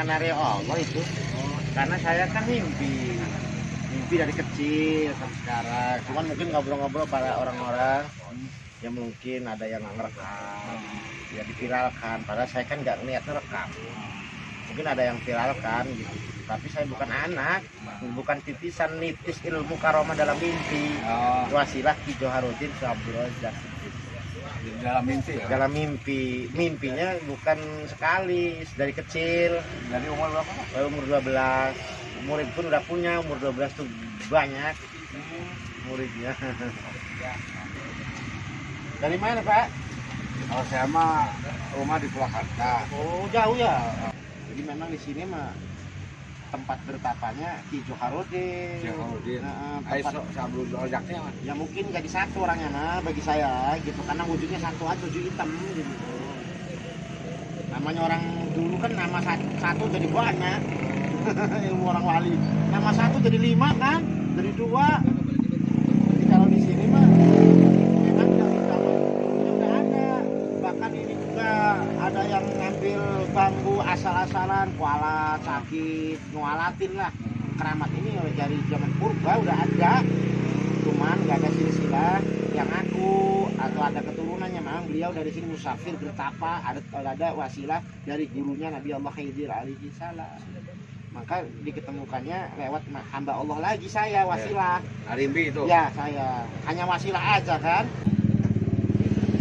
skenario Allah itu. Karena saya kan mimpi dari kecil sampai sekarang. Cuman mungkin ngobrol-ngobrol pada orang-orang yang mungkin ada yang nggak ngerekam, ya diviralkan. Padahal saya kan nggak niat ngerekam. Mungkin ada yang viralkan gitu. Tapi saya bukan anak, bukan titisan nitis ilmu karomah dalam mimpi. Wasilah Ki Joharudin Abdul Razak. Dalam mimpi ya? Dalam mimpi, mimpinya bukan sekali, dari kecil. Dari umur berapa? Saya umur 12, murid pun udah punya, umur 12 tuh banyak muridnya. Dari mana Pak? Kalau saya mah rumah di Purwakarta. Oh jauh ya. Jadi memang di sini mah tempat bertapanya Ki Joharudin. Aisyah Abdul Razaknya. Ya mungkin jadi satu orangnya nah bagi saya gitu, karena wujudnya satu aja, wujud hitam gitu. Namanya orang dulu kan nama satu jadi banyak. Ilmu orang wali. Nama satu jadi 5 kan, jadi 2. Jadi kalau di sini mah memang dari zaman dulunya udah ada. Bahkan ini juga ada yang ngambil bambu asal-asalan, kualat, sakit, nualatin lah. Keramat ini dari zaman purba udah ada. Cuman nggak ada silsilah yang aku atau ada keturunannya. Memang beliau dari sini musafir bertapa, ada wasilah dari gurunya Nabi Allah Khidir alaihi salam. Maka diketemukannya lewat hamba Allah lagi saya wasilah. Arimbi itu? Ya saya hanya wasilah aja kan.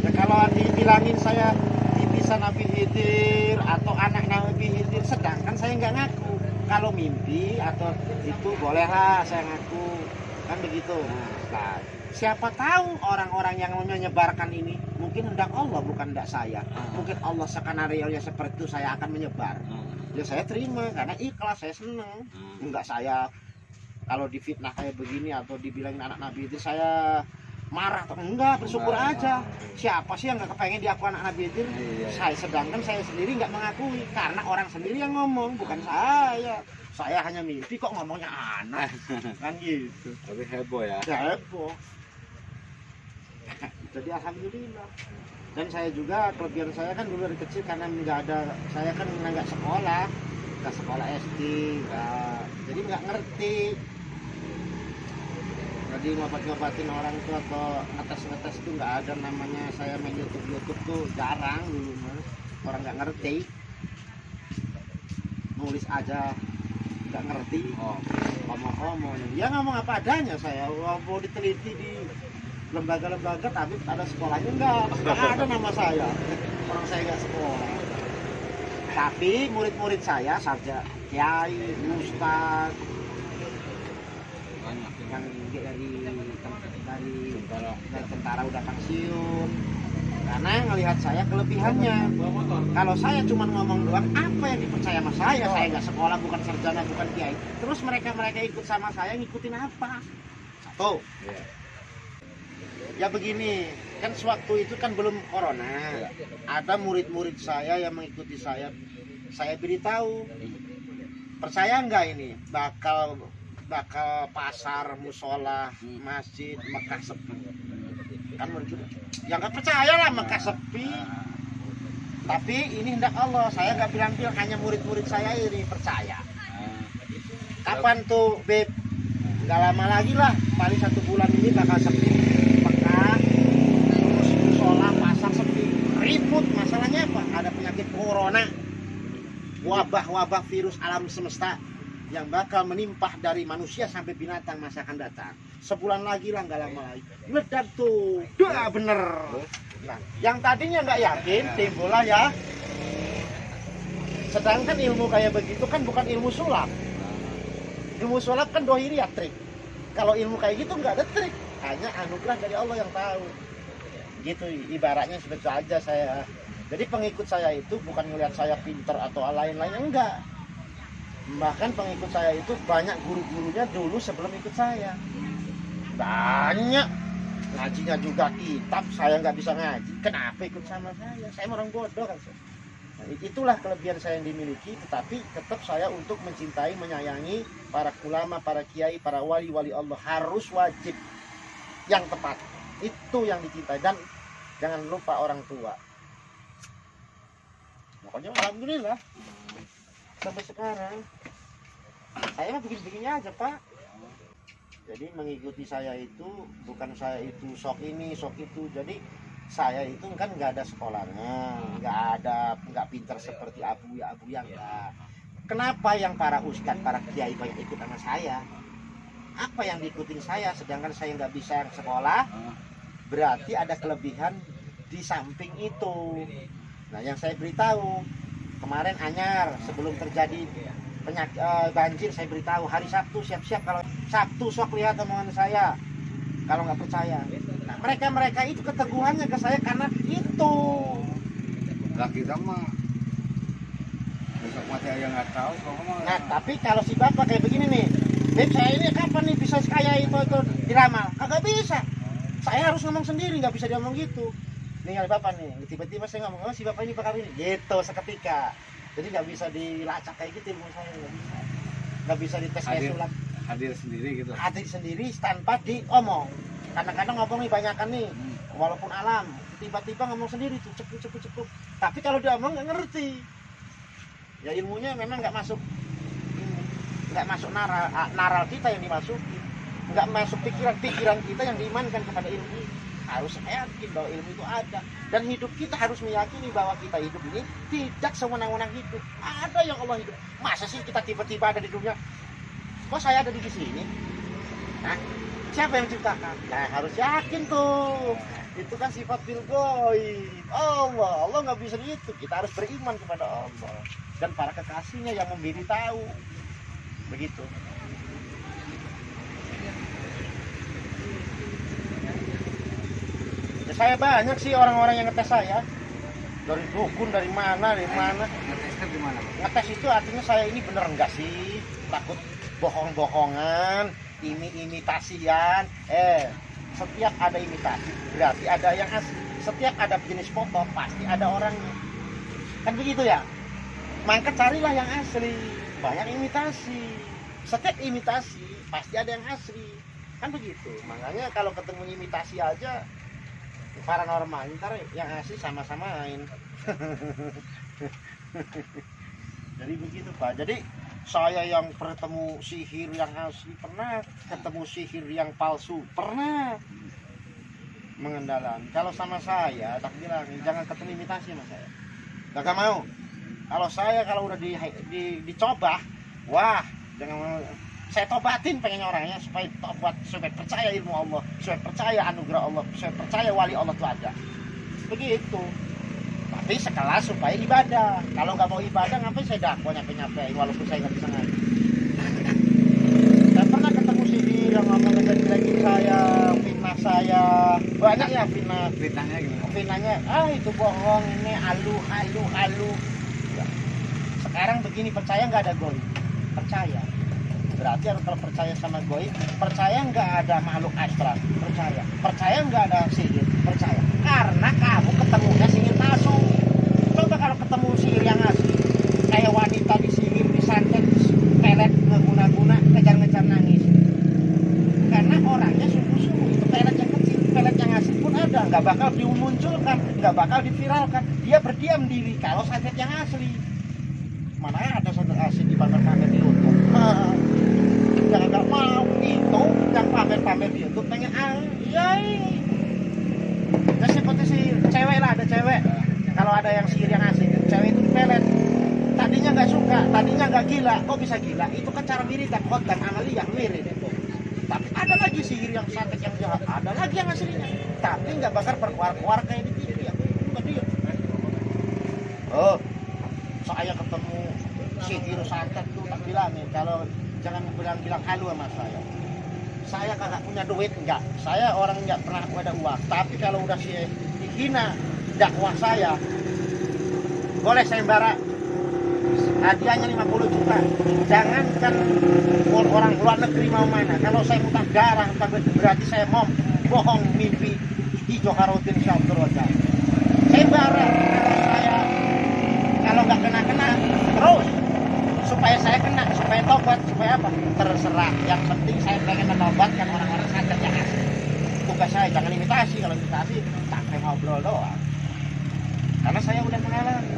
Ya, kalau dibilangin saya titisan Nabi Khidir atau anak Nabi Khidir, sedangkan saya nggak ngaku. Kalau mimpi atau itu bolehlah saya ngaku kan begitu. Nah, siapa tahu orang-orang yang menyebarkan ini mungkin hendak Allah bukan hendak saya. Mungkin Allah skenario-nya seperti itu, saya akan menyebar. Ya saya terima karena ikhlas, saya seneng. Enggak saya kalau difitnah kayak begini atau dibilangin anak Nabi itu saya marah atau enggak, bersyukur aja. Siapa sih yang nggak kepengen diaku anak Nabi itu? Saya, sedangkan saya sendiri nggak mengakui karena orang sendiri yang ngomong, bukan saya. Saya hanya mimpi kok ngomongnya anak kan gitu. Tapi heboh ya? Ya heboh. Jadi alhamdulillah. Dan saya juga kelebihan saya kan dulu dari kecil karena nggak ada, saya kan nggak sekolah SD, jadi nggak ngerti. Jadi ngobat-ngobatin orang tua atau ngetes itu nggak ada namanya. Saya main YouTube tuh jarang dulu mas. Orang nggak ngerti, nulis aja nggak ngerti. Ngomong ya ngomong apa adanya. Saya mau diteliti di lembaga-lembaga tapi ada sekolahnya enggak ada nama saya. Orang saya nggak sekolah. Tapi murid-murid saya sarjana, kiai, ustaz, yang dari tentara udah pensiun. Karena ngelihat saya kelebihannya. Kalau saya cuma ngomong doang, apa yang dipercaya sama saya? Saya nggak sekolah, bukan sarjana, bukan kiai. Terus mereka ikut sama saya, ngikutin apa? Satu. Ya begini, kan sewaktu itu kan belum corona. Ada murid-murid saya yang mengikuti saya beritahu, percaya nggak ini bakal pasar, musola, masjid Mekah sepi. Kan murid yang nggak percaya lah Mekah sepi. Tapi ini hendak Allah, saya nggak bilang-bilang, hanya murid-murid saya ini percaya. Kapan tuh Beb? Nggak lama lagi lah, paling 1 bulan ini bakal sepi Mekah, terus musola, pasar sepi. Ribut, masalahnya apa? Ada penyakit corona, wabah virus alam semesta yang bakal menimpah dari manusia sampai binatang masa akan datang. Sebulan lagi lah, nggak lama lagi meledak tuh. Dah bener. Nah, yang tadinya nggak yakin timbul lah ya. Sedangkan ilmu kayak begitu kan bukan ilmu sulap. Ilmu sulap kan dohiriyah, trik. Kalau ilmu kayak gitu nggak ada trik, hanya anugerah dari Allah yang tahu. Gitu ibaratnya seperti aja saya. Jadi pengikut saya itu bukan melihat saya pinter atau lain-lain, enggak. Bahkan pengikut saya itu banyak guru-gurunya dulu sebelum ikut saya. Banyak. Ngajinya juga kitab, saya nggak bisa ngaji. Kenapa ikut sama saya? Saya orang bodoh kan. Nah, itulah kelebihan saya yang dimiliki, tetapi tetap saya untuk mencintai, menyayangi para ulama, para kiai, para wali-wali Allah. Harus wajib yang tepat. Itu yang dicintai. Dan jangan lupa orang tua. Pokoknya alhamdulillah. sampai sekarang. Saya mah begini-begini aja Pak. Jadi mengikuti saya itu bukan saya itu sok ini sok itu. Jadi saya itu kan nggak ada sekolahnya, nggak pintar seperti Abu ya enggak. Kenapa yang para ustadz, para kiai banyak ikut sama saya? Apa yang diikutin saya sedangkan saya nggak bisa sekolah? Berarti ada kelebihan di samping itu. Nah yang saya beritahu kemarin anyar sebelum terjadi banjir, saya beritahu hari Sabtu siap-siap, kalau Sabtu sok lihat omongan saya kalau nggak percaya. Nah mereka itu keteguhannya ke saya karena itu. Lah kita mah besok mati aja nggak tahu kok mah. Nah tapi kalau si bapak kayak begini nih, Beb saya ini kapan nih bisa kaya itu diramal? Kagak bisa. Saya harus ngomong sendiri, nggak bisa diomong gitu. Nih bapak nih, tiba-tiba saya ngomong, oh si bapak ini bakal ini, gitu seketika. Jadi nggak bisa dilacak kayak gitu ilmu saya, nggak bisa dites kayak sulap. Hadir sendiri gitu. Hadir sendiri tanpa diomong. Kadang-kadang ngomong nih banyakan nih, walaupun alam, tiba-tiba ngomong sendiri tuh cukup. Tapi kalau diomong nggak ngerti. Ya ilmunya memang nggak masuk naral kita yang dimasuki, nggak masuk pikiran kita yang diimankan kepada ilmu. Harus yakin bahwa ilmu itu ada, dan hidup kita harus meyakini bahwa kita hidup ini tidak sewenang-wenang hidup. Ada yang Allah hidup. Masa sih kita tiba-tiba ada di dunia? Kok saya ada di sini? Nah, siapa yang menciptakan? Nah, harus yakin tuh. Itu kan sifat bil ghaib. Allah nggak bisa gitu. Kita harus beriman kepada Allah dan para kekasihnya yang memberitahu. Begitu. Saya banyak sih orang-orang yang ngetes saya dari dukun, dari mana. Ngetesnya di mana? Ngetes itu artinya saya ini bener enggak sih, takut bohong-bohongan, imitasian. Setiap ada imitasi berarti ada yang asli. Setiap ada jenis foto pasti ada orangnya, kan begitu ya. Maka carilah yang asli. Banyak imitasi, setiap imitasi pasti ada yang asli, kan begitu. Makanya kalau ketemu imitasi aja paranormal, ntar yang asli sama-samain. Jadi begitu Pak. Jadi saya yang bertemu sihir yang asli pernah, ketemu sihir yang palsu pernah, mengendalan. Kalau sama saya tak bilang jangan ketemu imitasi sama saya, gak mau. Kalau saya kalau udah dicoba, wah jangan. Saya tobatin pengen orangnya supaya tobat, supaya percaya ilmu Allah, supaya percaya anugerah Allah, supaya percaya wali Allah itu ada. Begitu. Tapi sekelas supaya ibadah. Kalau nggak mau ibadah, ngapain saya dakwah nyampe walaupun saya nggak bisa ngaji. Saya pernah ketemu sihir yang ngomong ngejelek-jelekin saya, fitnah saya, banyak ya fitnah. Fitnahnya gimana? Fitnahnya, itu bohong, ini halu. Ya. Sekarang begini, percaya nggak ada goib? Percaya. Berarti harus kalau percaya sama goib, percaya nggak ada makhluk astral, percaya nggak ada sihir, percaya. Karena kamu ketemunya sihir palsu. Coba kalau ketemu sihir yang asli, kayak wanita disihir, disantet, pelet ngeguna-guna, ngejar-ngejar nangis. Karena orangnya sungguh-sungguh, itu pelet yang kecil, pelet yang asli pun ada, nggak bakal dimunculkan, nggak bakal diviralkan. Dia berdiam diri kalau santet yang asli. Mana ada santet asli di pamer-pamer di YouTube? Jangan nggak mau itu yang pamer-pamer di YouTube pengen ya seperti si cewek lah, ada cewek kalau ada yang sihir yang asli, cewek itu dipelet, tadinya nggak suka, tadinya nggak gila, kok bisa gila? Itu kan cara mirip dan konten amali yang mirip itu. Tapi ada lagi sihir yang santet yang jahat, ada lagi yang aslinya, tapi nggak bakal berkuar-kuar kayak di TV ya, bukan dia. Saya ketemu sihir santet tuh tak bilangin, kalau jangan bilang halu sama saya. Saya kagak punya duit, enggak. Saya orang enggak pernah ada uang. Tapi kalau udah dihina dakwah saya, boleh saya bara hadiahnya 50 juta. Jangankan orang luar negeri mau mana. Kalau saya utang darah, berarti saya mau bohong mimpi di Joharuddin Syabdur Wajah. Saya bara saya kalau nggak kena terus. Supaya saya kena, supaya tobat, supaya apa? Terserah. Yang penting saya pengen menobatkan orang-orang santet yang asli. Tugas saya jangan imitasi. Kalau imitasi, sampai ngobrol doang. Karena saya udah mengalami.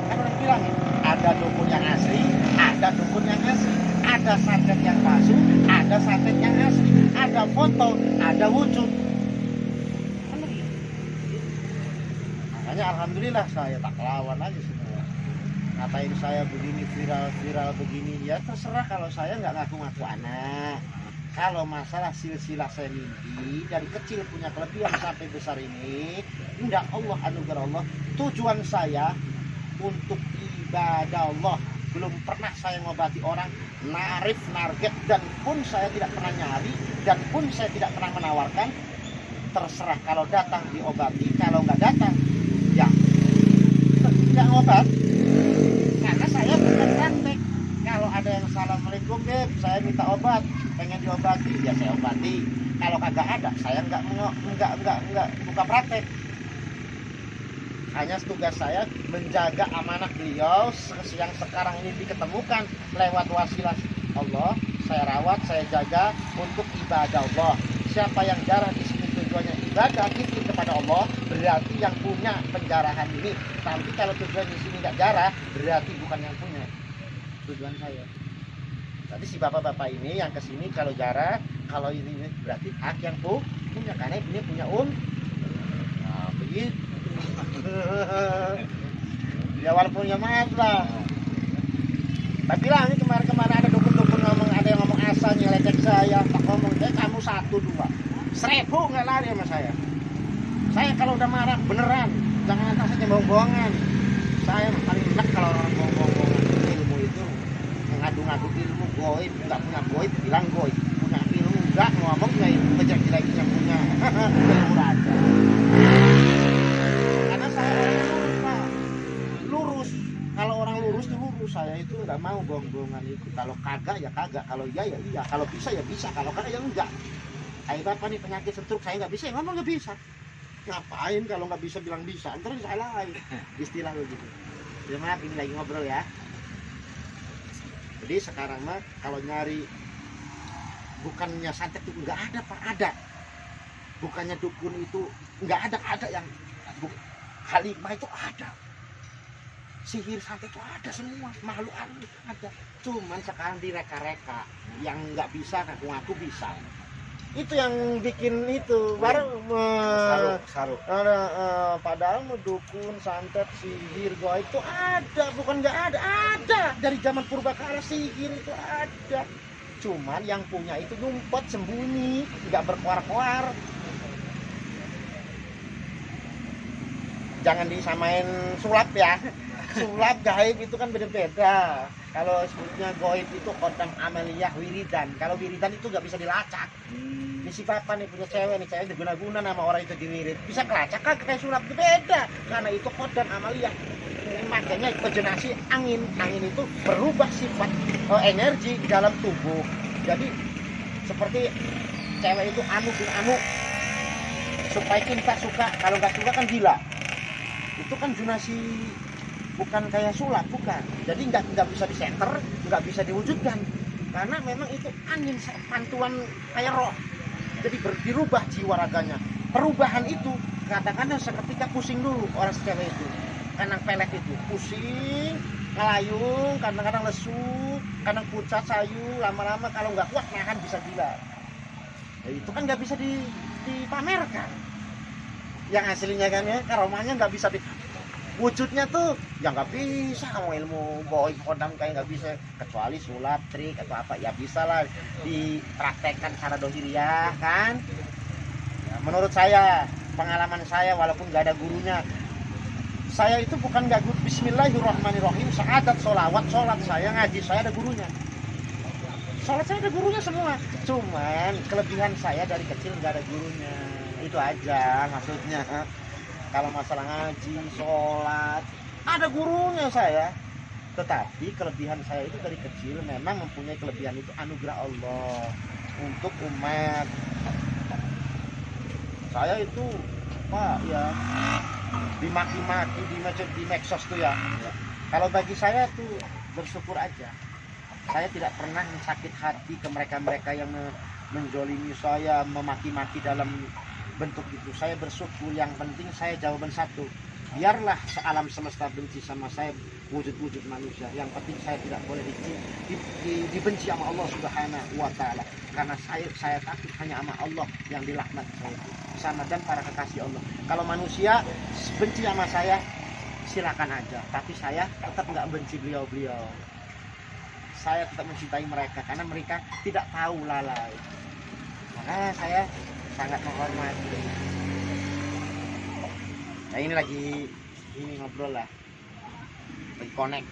Kan udah bilang, ada dukun yang asli, ada dukun yang asli, ada santet yang palsu, ada santet yang asli, ada foto, ada wujud. Kan begitu. Makanya alhamdulillah saya tak lawan aja semua. Ngatain saya begini viral begini, ya terserah. Kalau saya nggak ngaku-ngaku anak. Kalau masalah silsilah saya mimpi dari kecil punya kelebihan sampai besar ini, indah Allah, anugerah Allah. Tujuan saya untuk ibadah Allah. Belum pernah saya ngobati orang, narif, narget, dan pun saya tidak pernah nyari, dan pun saya tidak pernah menawarkan. Terserah, kalau datang diobati, kalau nggak datang, ya tidak ngobat. Karena saya bukan praktek. Kalau ada yang assalamualaikum Beb, saya minta obat, pengen diobati, ya saya obati. Kalau kagak ada, saya nggak buka praktek. Hanya tugas saya menjaga amanah beliau yang sekarang ini diketemukan lewat wasilah Allah. Saya rawat, saya jaga untuk ibadah Allah. Siapa yang jarah di sini tujuannya ibadah, zikir kepada Allah, berarti yang punya penjarahan ini. Tapi kalau tujuan di sini nggak jarah, berarti bukan yang punya. Tujuan saya. Tadi si bapak-bapak ini yang kesini kalau jarah, kalau ini berarti hak yang punya, karena ini punya nah, begitu. Ya walaupun ya maaf lah. Tapi lah ini kemarin ada dukun-dukun ngomong, ada yang ngomong asal nyelecek saya, tak ngomong kamu 1, 2, 1000 nggak lari sama saya. Saya kalau udah marah beneran, jangan antar saja bohong-bohongan. Saya paling enak kalau orang bohong-bohongan. Ilmu itu ngadu-ngadu ilmu goib, nggak punya goib bilang goib, punya ilmu nggak ngomong nggak ilmu, ngejelek-jelekin yang punya ilmu raja. Karena saya orang lurus Pak, lurus. Kalau orang lurus itu lurus, saya itu nggak mau bohong-bohongan itu. Kalau kagak ya kagak, kalau iya ya iya, kalau bisa ya bisa, kalau kagak ya enggak. Kayak bapak nih penyakit stroke, saya nggak bisa ya ngomong nggak bisa. Ngapain kalau nggak bisa bilang bisa, ntar salah istilah begitu. Ya maaf, ini lagi ngobrol ya. Jadi sekarang mah kalau nyari bukannya santet itu nggak ada Pak, ada. Bukannya dukun itu nggak ada yang halimah itu ada. Sihir santet itu ada semua, makhluk halus ada. Cuman sekarang direka-reka, yang nggak bisa ngaku-ngaku bisa. Itu yang bikin itu baru saruk. Padahal dukun, santet, sihir, goib itu ada, bukan nggak ada dari zaman purbakala. Sihir itu ada, cuman yang punya itu ngumpet sembunyi, nggak berkoar-koar. Jangan disamain sulap ya. Sulap gaib itu kan beda-beda. Kalau sebutnya goib itu kodam amaliyah wiridan. Kalau wiridan itu nggak bisa dilacak. Ini si bapak nih punya cewek nih, cewek diguna-guna nama orang itu diwirid, bisa kelacak kan kayak sulap, itu beda. Karena itu kodam amaliyah. Makanya koordinasi angin itu berubah sifat energi di dalam tubuh. Jadi seperti cewek itu anu bin anu, supaya kita suka, kalau nggak suka kan gila. Itu kan zonasi, bukan kayak sulap, bukan. Jadi nggak bisa disenter, nggak bisa diwujudkan, karena memang itu angin pantulan kayak roh. Jadi dirubah jiwa raganya. Perubahan itu kadang-kadang seketika pusing dulu orang cewek itu, kadang pelet itu pusing, ngelayung, kadang-kadang lesu, kadang pucat sayu, lama-lama kalau nggak kuat nahan bisa gila. Ya, itu kan nggak bisa dipamerkan. Yang aslinya kan ya, karomanya nggak bisa wujudnya tuh ya nggak bisa. Mau ilmu goib kodam kayak nggak bisa, kecuali sulap, trik atau apa ya bisa lah dipraktekkan secara dohiriyah kan ya, menurut saya, pengalaman saya walaupun nggak ada gurunya. Saya itu bukan nggak guru. Bismillahirrahmanirrahim, syahadat, sholawat, sholat saya ngaji, saya ada gurunya. Sholat saya ada gurunya semua, cuman kelebihan saya dari kecil nggak ada gurunya, itu aja maksudnya. Kalau masalah ngaji, sholat, ada gurunya saya. Tetapi kelebihan saya itu dari kecil memang mempunyai kelebihan itu anugerah Allah untuk umat. Saya itu Pak ya dimaki-maki di medsos tuh ya. Kalau bagi saya tuh bersyukur aja. Saya tidak pernah sakit hati ke mereka-mereka yang menjolimi saya, memaki-maki dalam bentuk itu. Saya bersyukur, yang penting saya jawaban satu, biarlah alam semesta benci sama saya, wujud-wujud manusia. Yang penting saya tidak boleh dibenci sama Allah Subhanahu wa Ta'ala, karena saya takut hanya sama Allah yang dilaknat saya sama dan para kekasih Allah. Kalau manusia benci sama saya silakan aja, tapi saya tetap nggak benci beliau-beliau. Saya tetap mencintai mereka karena mereka tidak tahu lalai. Makanya saya sangat menghormati. Nah ini lagi ngobrol lah, lagi connect.